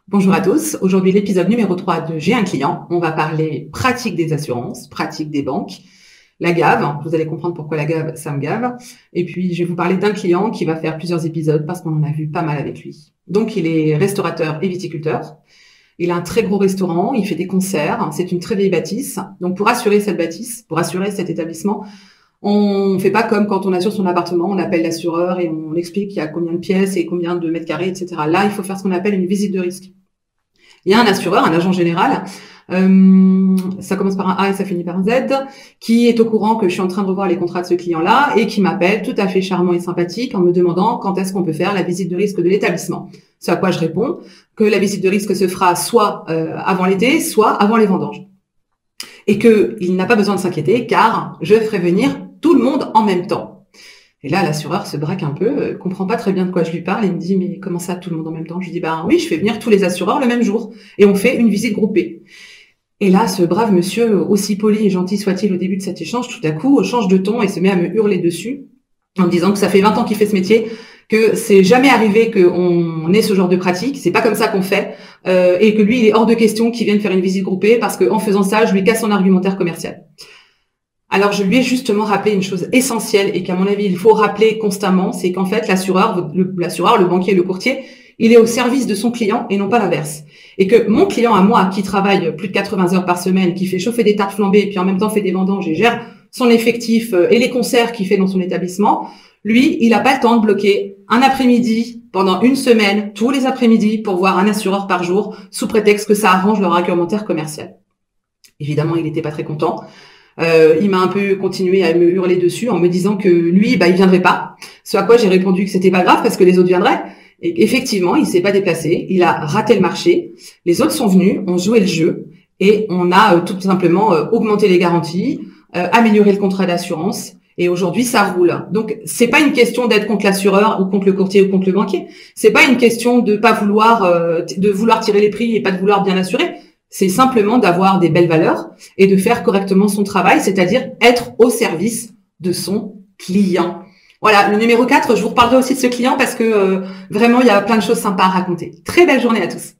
Bonjour à tous. Aujourd'hui, l'épisode numéro 3 de J'ai un client. On va parler pratique des assurances, pratique des banques, la gave. Vous allez comprendre pourquoi la gave, ça me gave. Et puis, je vais vous parler d'un client qui va faire plusieurs épisodes parce qu'on en a vu pas mal avec lui. Donc, il est restaurateur et viticulteur. Il a un très gros restaurant. Il fait des concerts. C'est une très vieille bâtisse. Donc, pour assurer cette bâtisse, pour assurer cet établissement, on fait pas comme quand on assure son appartement, on appelle l'assureur et on explique il y a combien de pièces et combien de mètres carrés, etc. Là, il faut faire ce qu'on appelle une visite de risque. Il y a un assureur, un agent général, ça commence par un A et ça finit par un Z, qui est au courant que je suis en train de revoir les contrats de ce client-là et qui m'appelle tout à fait charmant et sympathique en me demandant quand est-ce qu'on peut faire la visite de risque de l'établissement. Ce à quoi je réponds que la visite de risque se fera soit avant l'été, soit avant les vendanges. Et qu'il n'a pas besoin de s'inquiéter car je ferai venir tout le monde en même temps. Et là, l'assureur se braque un peu, comprend pas très bien de quoi je lui parle et me dit « Mais comment ça, tout le monde en même temps ?» Je lui dis « Ben oui, je fais venir tous les assureurs le même jour et on fait une visite groupée. » Et là, ce brave monsieur, aussi poli et gentil soit-il au début de cet échange, tout à coup, change de ton et se met à me hurler dessus en me disant que ça fait 20 ans qu'il fait ce métier, que c'est jamais arrivé qu'on ait ce genre de pratique, c'est pas comme ça qu'on fait, et que lui, il est hors de question qu'il vienne faire une visite groupée parce qu'en faisant ça, je lui casse son argumentaire commercial. Alors, je lui ai justement rappelé une chose essentielle et qu'à mon avis, il faut rappeler constamment, c'est qu'en fait, l'assureur, le banquier, le courtier, il est au service de son client et non pas l'inverse. Et que mon client à moi, qui travaille plus de 80 heures par semaine, qui fait chauffer des tartes flambées et puis en même temps fait des vendanges et gère son effectif et les concerts qu'il fait dans son établissement, lui, il n'a pas le temps de bloquer un après-midi pendant une semaine, tous les après-midi, pour voir un assureur par jour, sous prétexte que ça arrange leur argumentaire commercial. Évidemment, il n'était pas très content. Il m'a un peu continué à me hurler dessus en me disant que lui, il viendrait pas. Ce à quoi j'ai répondu que c'était pas grave parce que les autres viendraient. Et effectivement, il s'est pas déplacé. Il a raté le marché. Les autres sont venus, ont joué le jeu et on a tout simplement augmenté les garanties, amélioré le contrat d'assurance. Et aujourd'hui, ça roule. Donc, c'est pas une question d'être contre l'assureur ou contre le courtier ou contre le banquier. C'est pas une question de pas vouloir, de vouloir tirer les prix et pas de vouloir bien assurer. C'est simplement d'avoir des belles valeurs et de faire correctement son travail, c'est-à-dire être au service de son client. Voilà, le numéro 4, je vous reparlerai aussi de ce client parce que vraiment, il y a plein de choses sympas à raconter. Très belle journée à tous.